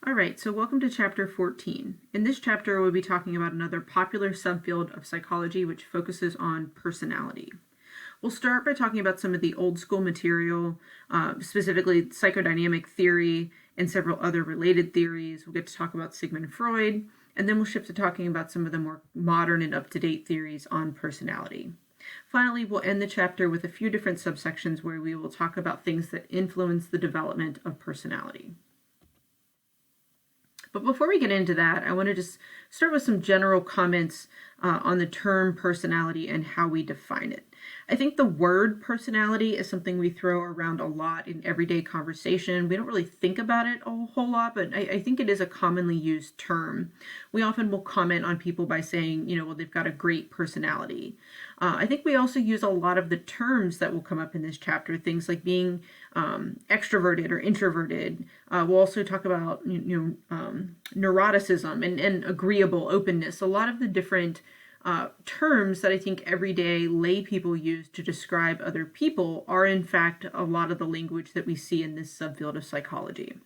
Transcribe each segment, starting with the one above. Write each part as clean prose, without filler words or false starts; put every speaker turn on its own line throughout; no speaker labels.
All right, so welcome to chapter 14. In this chapter, we'll be talking about another popular subfield of psychology which focuses on personality. We'll start by talking about some of the old school material, specifically psychodynamic theory and several other related theories. We'll get to talk about Sigmund Freud, and then we'll shift to talking about some of the more modern and up-to-date theories on personality. Finally, we'll end the chapter with a few different subsections where we will talk about things that influence the development of personality. But before we get into that, I want to just start with some general comments on the term personality and how we define it. I think the word personality is something we throw around a lot in everyday conversation. We don't really think about it a whole lot, but I think it is a commonly used term. We often will comment on people by saying, well, they've got a great personality. I think we also use a lot of the terms that will come up in this chapter, things like being extroverted or introverted. We'll also talk about neuroticism and agreeable openness. A lot of the different terms that I think everyday lay people use to describe other people are in fact a lot of the language that we see in this subfield of psychology.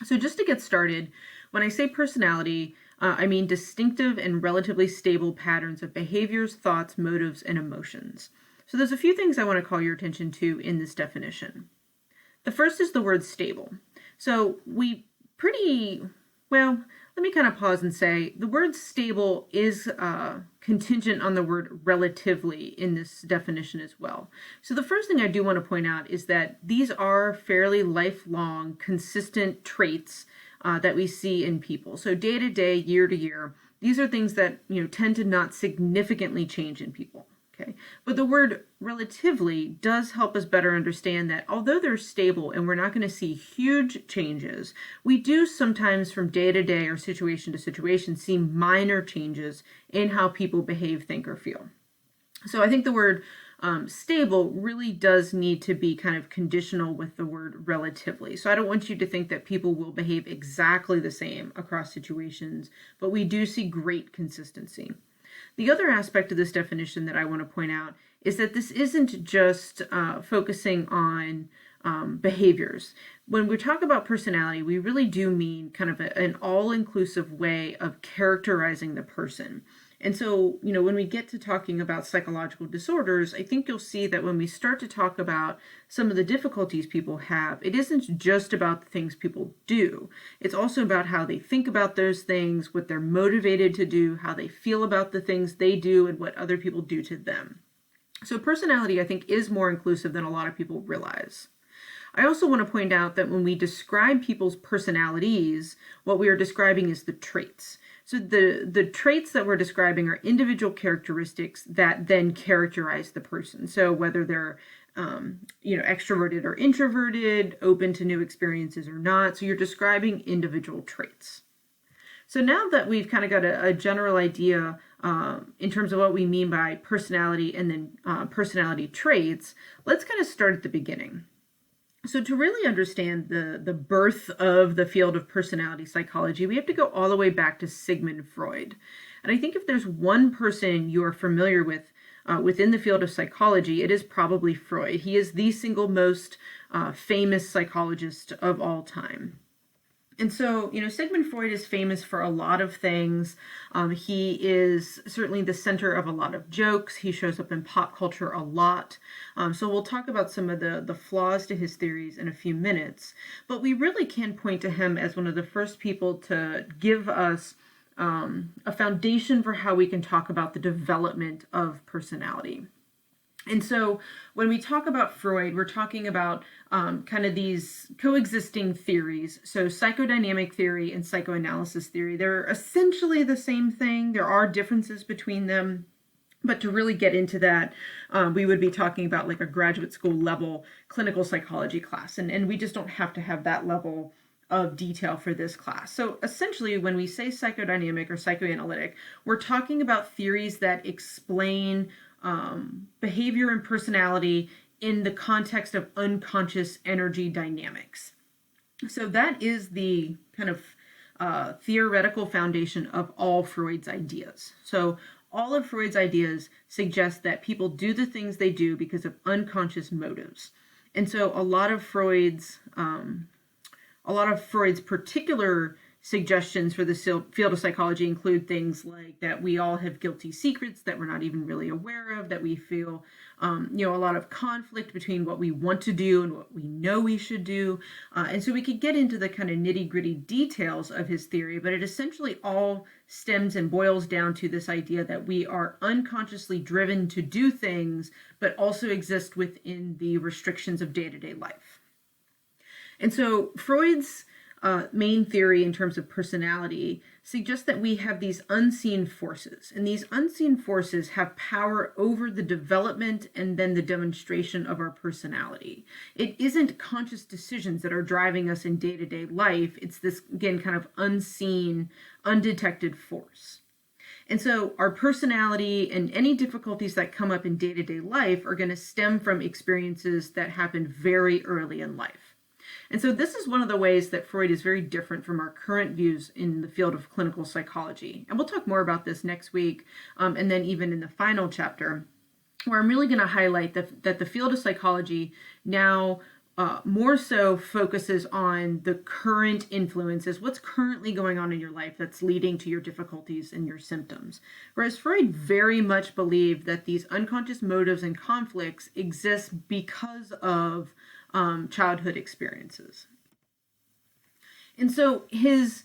So just to get started, when I say personality, I mean distinctive and relatively stable patterns of behaviors, thoughts, motives, and emotions. So there's a few things I want to call your attention to in this definition. The first is the word stable. So let me kind of pause and say the word stable is contingent on the word relatively in this definition as well. So the first thing I do want to point out is that these are fairly lifelong, consistent traits that we see in people. So day to day, year to year, these are things that tend to not significantly change in people. Okay, but the word relatively does help us better understand that although they're stable and we're not going to see huge changes, we do sometimes from day to day or situation to situation see minor changes in how people behave, think, or feel. So I think the word stable really does need to be kind of conditional with the word relatively. So I don't want you to think that people will behave exactly the same across situations, but we do see great consistency. The other aspect of this definition that I want to point out is that this isn't just focusing on behaviors. When we talk about personality, we really do mean kind of an all-inclusive way of characterizing the person. And so, when we get to talking about psychological disorders, I think you'll see that when we start to talk about some of the difficulties people have, it isn't just about the things people do. It's also about how they think about those things, what they're motivated to do, how they feel about the things they do, and what other people do to them. So personality, I think, is more inclusive than a lot of people realize. I also want to point out that when we describe people's personalities, what we are describing is the traits. So the traits that we're describing are individual characteristics that then characterize the person. So whether they're extroverted or introverted, open to new experiences or not. So you're describing individual traits. So now that we've kind of got a general idea in terms of what we mean by personality and then personality traits, let's kind of start at the beginning. So to really understand the birth of the field of personality psychology, we have to go all the way back to Sigmund Freud. And I think if there's one person you are familiar with within the field of psychology, it is probably Freud. He is the single most famous psychologist of all time. And so, Sigmund Freud is famous for a lot of things. He is certainly the center of a lot of jokes. He shows up in pop culture a lot. So we'll talk about some of the flaws to his theories in a few minutes. But we really can point to him as one of the first people to give us a foundation for how we can talk about the development of personality. And so when we talk about Freud, we're talking about kind of these coexisting theories. So psychodynamic theory and psychoanalysis theory, they're essentially the same thing. There are differences between them. But to really get into that, we would be talking about like a graduate school level clinical psychology class. And we just don't have to have that level of detail for this class. So essentially, when we say psychodynamic or psychoanalytic, we're talking about theories that explain behavior and personality in the context of unconscious energy dynamics. So that is the kind of theoretical foundation of all Freud's ideas. So all of Freud's ideas suggest that people do the things they do because of unconscious motives. And so a lot of Freud's A lot of Freud's particular suggestions for the field of psychology include things like that we all have guilty secrets that we're not even really aware of, that we feel a lot of conflict between what we want to do and what we know we should do. And so we could get into the kind of nitty gritty details of his theory, but it essentially all stems and boils down to this idea that we are unconsciously driven to do things, but also exist within the restrictions of day-to-day life. And so Freud's main theory in terms of personality suggests that we have these unseen forces, and these unseen forces have power over the development and then the demonstration of our personality. It isn't conscious decisions that are driving us in day-to-day life. It's this, again, kind of unseen, undetected force. And so our personality and any difficulties that come up in day-to-day life are going to stem from experiences that happened very early in life. And so this is one of the ways that Freud is very different from our current views in the field of clinical psychology. And we'll talk more about this next week, and then even in the final chapter, where I'm really going to highlight that the field of psychology now more so focuses on the current influences, what's currently going on in your life that's leading to your difficulties and your symptoms. Whereas Freud very much believed that these unconscious motives and conflicts exist because of childhood experiences. And so his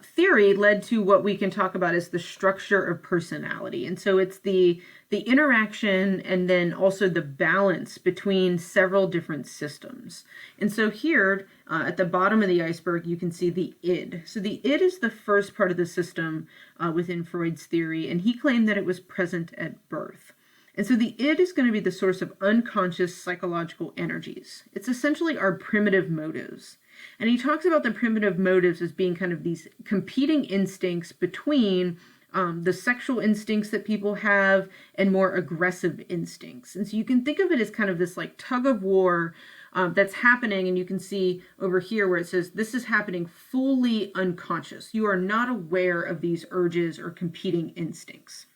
theory led to what we can talk about as the structure of personality. And so it's the interaction and then also the balance between several different systems. And so here at the bottom of the iceberg, you can see the id. So the id is the first part of the system within Freud's theory, and he claimed that it was present at birth. And so the id is going to be the source of unconscious psychological energies. It's essentially our primitive motives. And he talks about the primitive motives as being kind of these competing instincts between the sexual instincts that people have and more aggressive instincts. And so you can think of it as kind of this like tug of war that's happening. And you can see over here where it says this is happening fully unconscious. You are not aware of these urges or competing instincts.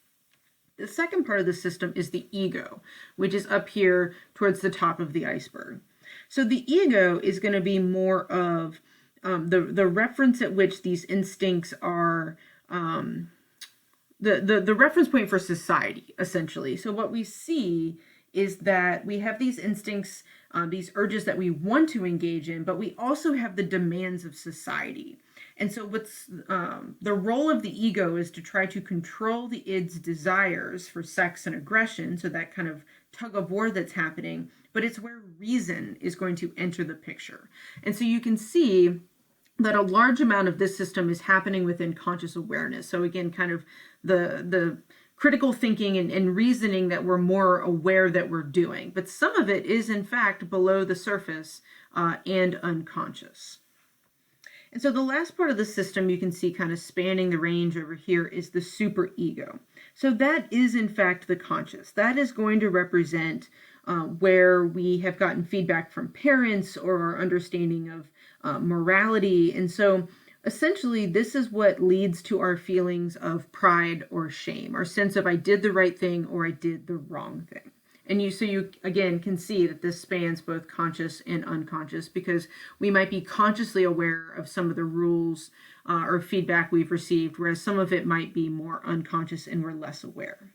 The second part of the system is the ego, which is up here towards the top of the iceberg. So the ego is going to be more of the reference at which these instincts are the reference point for society, essentially. So what we see is that we have these instincts, these urges that we want to engage in, but we also have the demands of society. And so what's the role of the ego is to try to control the id's desires for sex and aggression, so that kind of tug of war that's happening, but it's where reason is going to enter the picture. And so you can see that a large amount of this system is happening within conscious awareness. So again, kind of the critical thinking and reasoning that we're more aware that we're doing. But some of it is in fact below the surface and unconscious. And so the last part of the system you can see kind of spanning the range over here is the superego. So that is in fact the conscious. That is going to represent where we have gotten feedback from parents or our understanding of morality. And so essentially this is what leads to our feelings of pride or shame, our sense of I did the right thing or I did the wrong thing. And you again can see that this spans both conscious and unconscious, because we might be consciously aware of some of the rules or feedback we've received, whereas some of it might be more unconscious and we're less aware.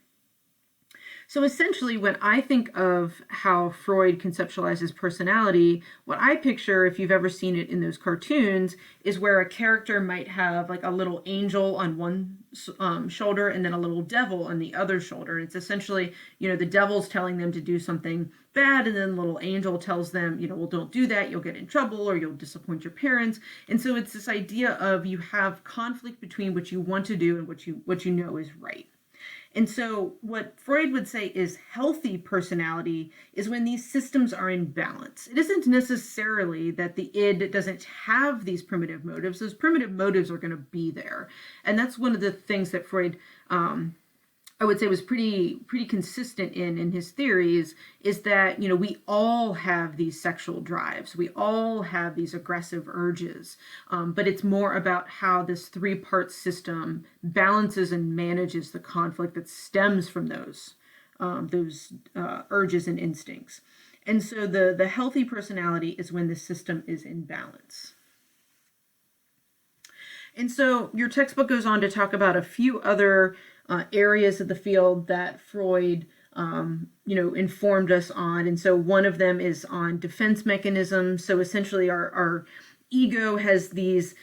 So essentially, when I think of how Freud conceptualizes personality, what I picture, if you've ever seen it in those cartoons, is where a character might have like a little angel on one shoulder and then a little devil on the other shoulder. It's essentially, the devil's telling them to do something bad, and then the little angel tells them, well, don't do that, you'll get in trouble or you'll disappoint your parents. And so it's this idea of you have conflict between what you want to do and what you know is right. And so what Freud would say is healthy personality is when these systems are in balance. It isn't necessarily that the id doesn't have these primitive motives. Those primitive motives are going to be there. And that's one of the things that Freud, I would say, was pretty consistent in his theories, is that, we all have these sexual drives. We all have these aggressive urges. But it's more about how this three-part system balances and manages the conflict that stems from those urges and instincts. And so the healthy personality is when the system is in balance. And so your textbook goes on to talk about a few other areas of the field that Freud, informed us on. And so one of them is on defense mechanisms. So essentially, our ego has these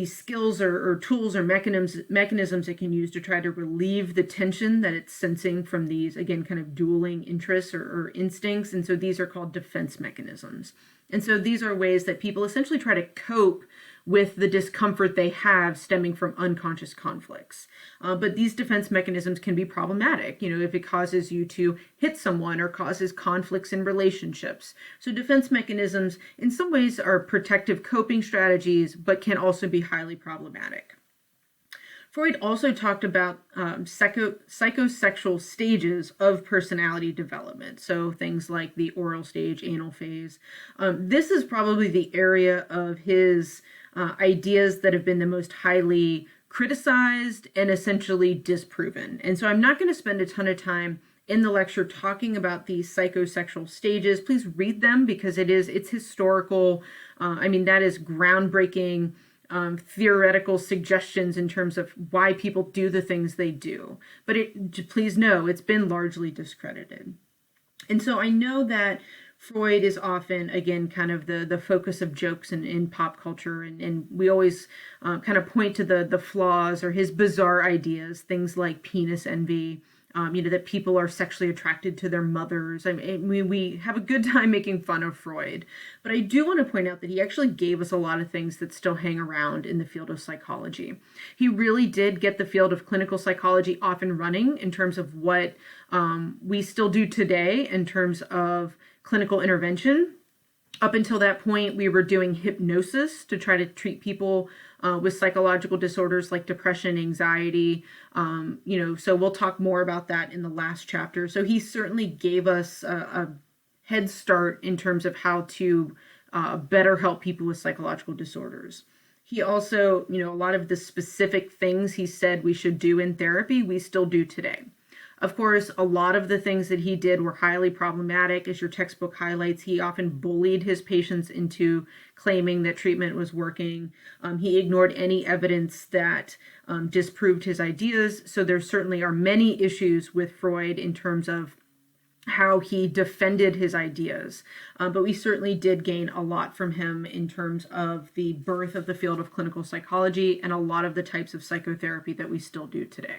skills or tools or mechanisms it can use to try to relieve the tension that it's sensing from these, again, kind of dueling interests or instincts. And so these are called defense mechanisms. And so these are ways that people essentially try to cope with the discomfort they have stemming from unconscious conflicts. But these defense mechanisms can be problematic, if it causes you to hit someone or causes conflicts in relationships. So defense mechanisms in some ways are protective coping strategies, but can also be highly problematic. Freud also talked about psychosexual stages of personality development. So things like the oral stage, anal phase. This is probably the area of his ideas that have been the most highly criticized and essentially disproven. And so I'm not going to spend a ton of time in the lecture talking about these psychosexual stages. Please read them because it's historical. That is groundbreaking theoretical suggestions in terms of why people do the things they do. But please know it's been largely discredited. And so I know that Freud is often, again, kind of the focus of jokes in pop culture. And we always kind of point to the flaws or his bizarre ideas, things like penis envy, that people are sexually attracted to their mothers. We have a good time making fun of Freud. But I do want to point out that he actually gave us a lot of things that still hang around in the field of psychology. He really did get the field of clinical psychology off and running in terms of what we still do today in terms of clinical intervention. Up until that point, we were doing hypnosis to try to treat people with psychological disorders like depression, anxiety. So we'll talk more about that in the last chapter. So he certainly gave us a head start in terms of how to better help people with psychological disorders. He also, a lot of the specific things he said we should do in therapy, we still do today. Of course, a lot of the things that he did were highly problematic. As your textbook highlights, he often bullied his patients into claiming that treatment was working. He ignored any evidence that disproved his ideas. So there certainly are many issues with Freud in terms of how he defended his ideas. But we certainly did gain a lot from him in terms of the birth of the field of clinical psychology and a lot of the types of psychotherapy that we still do today.